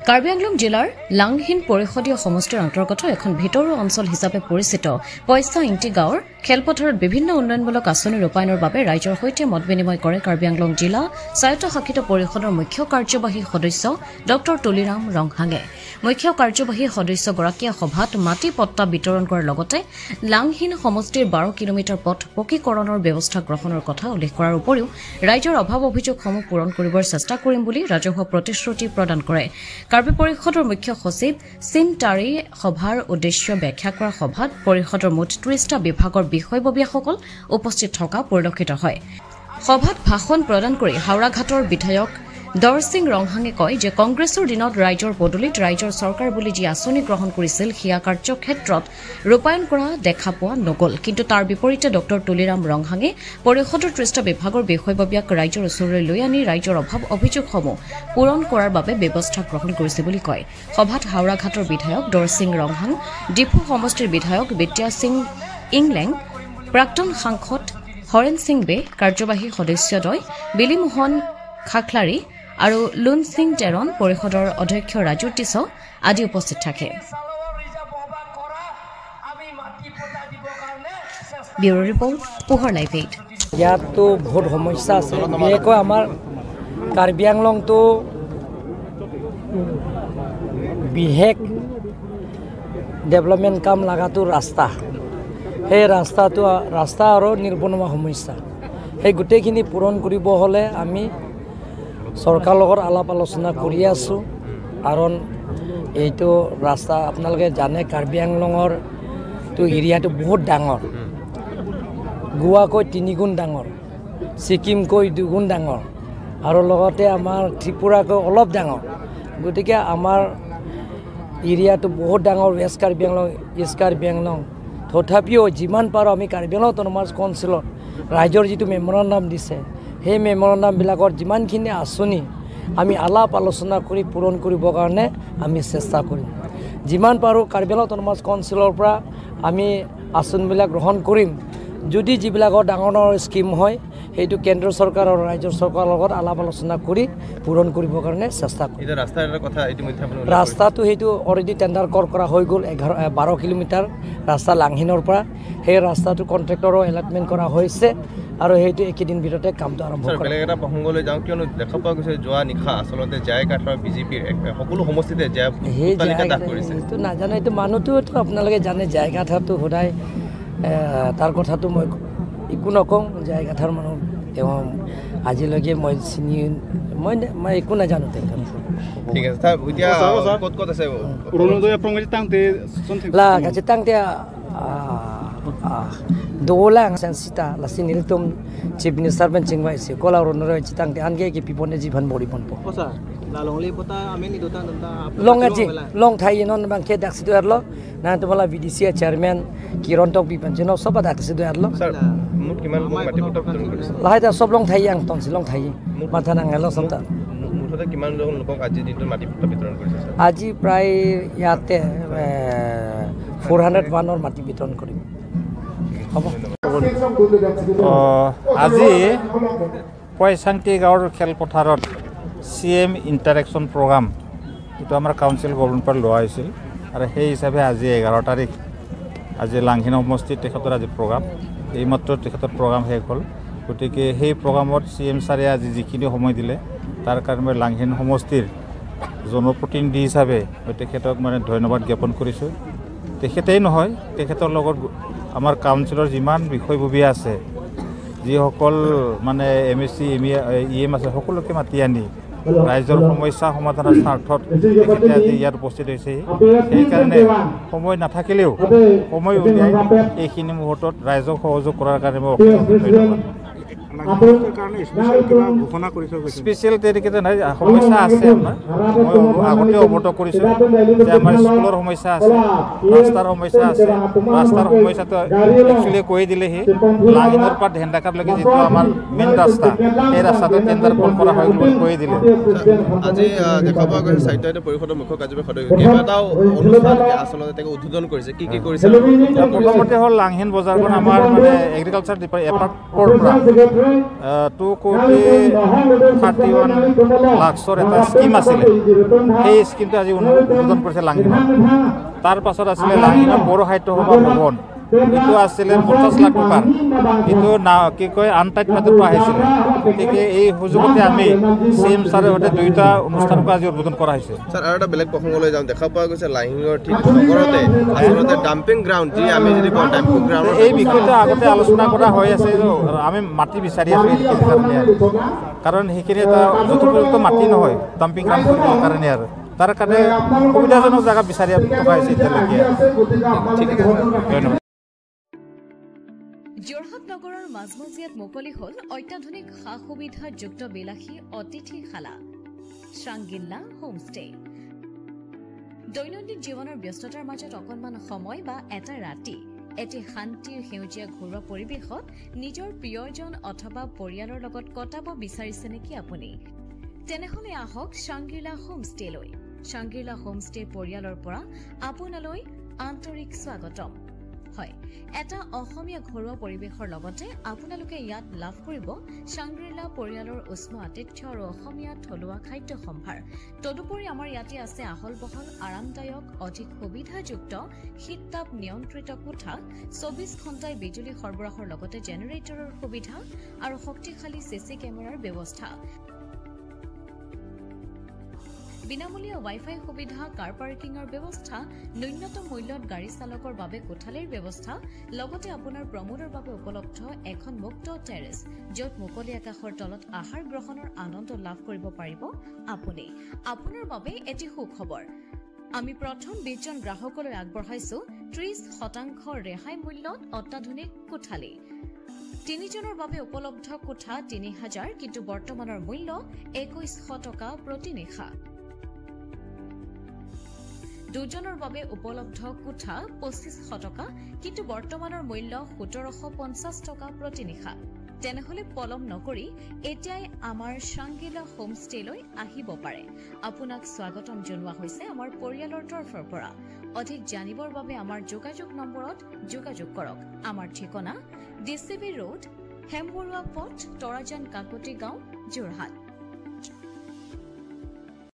কাৰ্বি আংলং জিলাৰ লাংহিন পৰিষদীয় সমষ্টিৰ অন্তৰ্গত এখন ভিতৰুৱা অঞ্চল হিচাপে পৰিচিত পইচা ইণ্টি গাঁৱৰ খেলপথাৰত বিভিন্ন উন্নয়নমূলক আঁচনি ৰূপায়ণৰ বাবে ৰাইজৰ সৈতে মত বিনিময় কৰে কাৰ্বি আংলং জিলা স্বায়ত্তশাসিত পৰিষদৰ মুখ্য কাৰ্যবাহী সদস্য ডক্টৰ তুলিৰাম ৰংহাঙে মুখ্য কাৰ্যবাহী সদস্যগৰাকীয়ে সভাত মাটি পট্টা বিতৰণ কৰাৰ লগতে লাংহিন সমষ্টিৰ 12 কিলোমিটাৰ পথ পকীকৰণৰ ব্যৱস্থা গ্ৰহণৰ কথা উল্লেখ কৰাৰ উপৰিও ৰাইজৰ অভাৱ অভিযোগসমূহ পূৰণ কৰিবৰ চেষ্টা কৰিম বুলি ৰাজহুৱা প্ৰতিশ্ৰুতি প্ৰদান কৰে কাৰ্বি পৰিষদৰ মুখ্য সচিব চিনটাৰী সভাৰ উদ্দেশ্য ব্যাখ্যা কৰা সভাত পৰিষদৰ মুঠ 30টা বিভাগৰ বিষয়ববীয়াসকল উপস্থিত থকা পৰিলক্ষিত হয় সভাত ভাষণ প্ৰদান কৰি হাওৰাঘাটৰ বিধায়ক দৰসিং ৰংহাঙে কয় যে কংগ্ৰেছৰ দিনত ৰাইজৰ বদলিত ৰাইজৰ চৰকাৰ বুলি যি আঁচনি গ্ৰহণ কৰিছিল সেয়া কাৰ্যক্ষেত্ৰত ৰূপায়ণ কৰা দেখা পোৱা নগ'ল কিন্তু তাৰ বিপৰীতে ডক্টৰ তুলিৰাম ৰংহাঙে পৰিষদৰ 30টা বিভাগৰ বিষয়ববীয়াক ৰাইজৰ ওচৰলৈ লৈ আনি ৰাইজৰ অভাৱ অভিযোগসমূহ পূৰণ কৰাৰ বাবে ব্যৱস্থা গ্ৰহণ কৰিছে বুলি কয় সভাত হাওৰাঘাটৰ বিধায়ক দৰসিং ৰংহাং ডিফু সমষ্টিৰ বিধায়ক বিদ্যা সিং ইংলেং প্ৰাক্তন সাংসদ হৰেণ সিং বে কাৰ্যবাহী সদস্যদ্বয় বিলিমোহন খাখলাৰী আৰু লুন সিং টেৰন পৰিষদৰ অধ্যক্ষ ৰাজু টিছ আদি উপস্থিত থাকে ব্যুৰো ৰিপৰ্ট পোহৰ লাইভ 8 ইয়াতো বহুত সমস্যা আছে বিশেষকৈ আমাৰ কাৰ্বি আংলংটো বিশেষ ডেভেলপমেণ্ট কাম লগাটো ৰাস্তা সেই ৰাস্তা আৰু নিৰ্বনুৱা সমস্যা সেই গোটেইখিনি পূৰণ কৰিব হ'লে আমি চৰকাৰৰ লগত আলাপ আলোচনা কৰি আছোঁ কাৰণ এইটো ৰাস্তা আপোনালোকে জানে কাৰ্বি আংলঙৰ তো এৰিয়াটো বহুত ডাঙৰ গোৱাকৈ 3 গুণ ডাঙৰ ছিকিমকৈ 2 গুণ ডাঙৰ আৰু লগতে আমাৰ ত্ৰিপুৰাকৈ অলপ ডাঙৰ গতিকে আমাৰ এৰিয়াটো বহুত ডাঙৰ ৱেষ্ট কাৰ্বি আংলং ইষ্ট কাৰ্বি আংলং তথাপিও যিমান পাৰোঁ আমি কাৰ্বি আংলং অট'নমাছ কাউন্সিলত ৰাইজৰ যিটো মেমৰেণ্ডাম দিছে সেই মেমৰেণ্ডামবিলাকৰ যিমানখিনি আঁচনি আমি আলাপ আলোচনা কৰি পূৰণ কৰিবৰ কাৰণে আমি চেষ্টা কৰিম যিমান পাৰোঁ কাৰ্বি আংলং অট'নমাছ কাউন্সিলৰ পৰা আমি আঁচনিবিলাক গ্ৰহণ কৰিম যদি যিবিলাকৰ ডাঙৰ ডাঙৰ স্কিম হয় সেইটো কেন্দ্ৰ চৰকাৰ আৰু ৰাজ্য চৰকাৰৰ লগত আলাপ আলোচনা কৰি পূৰণ কৰিবৰ কাৰণে চেষ্টা কৰিম ৰাস্তাটো সেইটো অলৰেডি টেণ্ডাৰ কৰা হৈ গ'ল 12 কিলোমিটাৰ ৰাস্তা লাংহিনৰ পৰা সেই ৰাস্তাটো কণ্ট্ৰেক্টৰো এলটমেণ্ট কৰা হৈছে আৰু সেইটো একেদিন ভিতৰতে কামটো আৰম্ভ কৰে বেলেগ এটা প্ৰসংগলৈ যাওঁ কিয়নো দেখা পোৱা গৈছে যোৱা নিশা আচলতে জায়গাঠাৰ বিজেপিৰ সকলো সমষ্টিতে তালিকা দাখ কৰিছে এইটো নাজানে এইটো মানুহটোতো আপোনালোকে জানে জায়গাঠাৰটো সদায় তাৰ কথাটো মই একো নকওঁ জায়গাঠাৰ মানুহ তেওঁ আজিলৈকে মই চিনি মই একো নাজানো তেখেত ঠিক আছে ছাৰ এতিয়া ক'ত আছে অৰুণোদয় প্ৰংগতি টাংতে লা গাছে টাংতে dolang sensita la siniltum chief minister ben chingwai se kola ronoro chitangte ange ki pipone jiban bori ponpo kosa la longli pota amen ni dota nanta long thai non bang ke dak sidu erlo na to bala vdc chairman kirontok bipan jeno soba dak sidu erlo sir mut kiman mati pota la haida sob long thai yang ton silong thai matha nang elo sobta মুঠতে কিমান জন লোকক আজি দিনটো মাটি পট্টা বিতৰণ কৰিছে sir আজি প্ৰায় ইয়াতে 401 ৰ মাটি বিতৰণ কৰিম আজি পয়সাংটি গাঁৱৰ খেলপথাৰত CM ইণ্টাৰেকশ্যন প্ৰগ্ৰাম এইটো আমাৰ কাউন্সিল গভৰ্ণমেণ্টৰ পৰা লোৱা হৈছিল আৰু সেই হিচাপে আজি 11 তাৰিখ আজি লাংহিন সমষ্টিত তেখেতৰ আজি প্ৰগ্ৰাম এইমাত্ৰ তেখেতৰ প্ৰগ্ৰাম শেষ হ'ল গতিকে সেই প্ৰগ্ৰামত CM ছাৰে আজি যিখিনি সময় দিলে তাৰ কাৰণে লাংহিন সমষ্টিৰ জনপ্ৰতিনিধি হিচাপে তেখেতক মানে ধন্যবাদ জ্ঞাপন কৰিছোঁ তেখেতেই নহয় তেখেতৰ লগত আমাৰ কাউন্সিলৰ যিমান বিষয়ববীয়া আছে যিসকল মানে MSc EM আছে সকলোকে মাতি আনি ৰাইজৰ সমস্যা সমাধানৰ স্বাৰ্থত তেখেতে আজি ইয়াত উপস্থিত হৈছে সেইকাৰণে সময় নাথাকিলেও সময় উলিয়াই এইখিনি মুহূৰ্তত ৰাইজক সহযোগ কৰাৰ কাৰণে মই ধন্যবাদ স্পেচিয়েল তেনেকৈ নাই সমস্যা আছে আমাৰ মই আগতে অৱগত কৰিছোঁ যে আমাৰ স্কুলৰ সমস্যা আছে ৰাস্তাৰ সমস্যা আছে ৰাস্তাৰ সমস্যাটো একচুৱেলি কৈ দিলেহি লাংহিনৰ পৰা ঢেন্দাকাৰলৈকে যিটো আমাৰ মেইন ৰাস্তা সেই ৰাস্তাটো টেণ্ডাৰ কল কৰা হয় বুলি কৈ দিলে আজি দেখা পোৱা গৈছে সাহিত্য পৰিষদৰ মুখ্য কাৰ্যবাহী সদস্য কেইবাটাও অনুষ্ঠান আচলতে তেওঁক উদ্বোধন কৰিছে কি কৰিছে প্ৰথমতে হ'ল লাংহিন বজাৰখন আমাৰ মানে এগ্ৰিকালচাৰ ডিপাৰ্টমেণ্টৰ পৰা 2,31 লাখৰ এটা স্কিম আছিলে সেই স্কিমটো আজি উদ্বোধন কৰিছে লাংহিনত তাৰ পাছত আছিলে লাংহিনৰ বড়ো সাহিত্য সভা ভৱন এইটো আছিলে 50 লাখ টকাৰ এইটো কি কয় আনটাইট মেথডটো আহিছিলে গতিকে এই সুযোগতে আমি CM ছাৰৰ সৈতে দুইটা অনুষ্ঠানক আজি উদ্বোধন কৰা হৈছে স্যাৰ আৰু এটা বেলেগ প্ৰসংগলৈ যাওঁ দেখা পোৱা গৈছে লাহিঙৰ ঠিক ওপৰতে আচলতে ডাম্পিং গ্ৰাউণ্ড যি আমি যদি কওঁ ডাম্পিং গ্ৰাউণ্ড এই বিষয়টো আগতে আলোচনা কৰা হৈ আছে আমি মাটি বিচাৰি আছোঁ এইখিনি কাৰণে কাৰণ সেইখিনি এটা যথোপযুক্ত মাটি নহয় ডাম্পিং গ্ৰাউণ্ড কৰিবৰ কাৰণে আৰু তাৰ কাৰণে সুবিধাজনক জেগা বিচাৰি থকা হৈছে এতিয়ালৈকে ঠিক আছে ধন্যবাদ যোৰহাট নগৰৰ মাজমজিয়াত মুকলি হ'ল অত্যাধুনিক সা সুবিধাযুক্ত বিলাসী অতিথিশালা শ্ৰাংগিল্লা হোমষ্টে দৈনন্দিন জীৱনৰ ব্যস্ততাৰ মাজত অকণমান সময় বা এটা ৰাতি এটি শান্তিৰ সেউজীয়া ঘৰুৱা পৰিৱেশত নিজৰ প্ৰিয়জন অথবা পৰিয়ালৰ লগত কটাব বিচাৰিছে নেকি আপুনি তেনেহলে আহক শ্ৰাংগিল্লা হোমষ্টেলৈ শ্ৰাংগিল্লা হোমষ্টে পৰিয়ালৰ পৰা আপোনালৈ আন্তৰিক স্বাগতম হয় এটা অসমীয়া ঘৰুৱা পৰিৱেশৰ লগতে আপোনালোকে ইয়াত লাভ কৰিব শ্ৰাংগিল্লা পৰিয়ালৰ উষ্ম আতিথ্য আৰু অসমীয়া থলুৱা খাদ্য সম্ভাৰ তদুপৰি আমাৰ ইয়াতে আছে আহল বহল আৰামদায়ক অধিক সুবিধাযুক্ত শীততাপ নিয়ন্ত্ৰিত কোঠা 24 ঘণ্টাই বিজুলী সৰবৰাহৰ লগতে জেনেৰেটৰৰ সুবিধা আৰু শক্তিশালী CC কেমেৰাৰ ব্যৱস্থা বিনামূলীয়া ৱাইফাই সুবিধা কাৰ পাৰ্কিঙৰ ব্যৱস্থা ন্যূনতম মূল্যত গাড়ী চালকৰ বাবে কোঠালিৰ ব্যৱস্থা লগতে আপোনাৰ প্ৰমোদৰ বাবে উপলব্ধ এখন মুক্ত টেৰেছ য'ত মুকলি আকাশৰ তলত আহাৰ গ্ৰহণৰ আনন্দ লাভ কৰিব পাৰিব আপুনি আপোনাৰ বাবে এটি সুখবৰ আমি প্ৰথম 20 জন গ্ৰাহকলৈ আগবঢ়াইছো 30% ৰেহাই মূল্যত অত্যাধুনিক কোঠালি 3 জনৰ বাবে উপলব্ধ কোঠা 3000 কিন্তু বৰ্তমানৰ মূল্য 2100 টকা প্ৰতি নিশা 2 জনৰ বাবে উপলব্ধ কোঠা 2500 টকা কিন্তু বৰ্তমানৰ মূল্য 1750 টকা প্ৰতি নিশা তেনেহলে পলম নকৰি এতিয়াই আমাৰ শ্ৰাংগিল্লা হোমষ্টেলৈ আহিব পাৰে আপোনাক স্বাগতম জনোৱা হৈছে আমাৰ পৰিয়ালৰ তৰফৰ পৰা অধিক জানিবৰ বাবে আমাৰ যোগাযোগ নম্বৰত যোগাযোগ কৰক আমাৰ ঠিকনা DCB ৰোড হেমবৰুৱা পথ তৰাজান কাকতি গাঁও যোৰহাট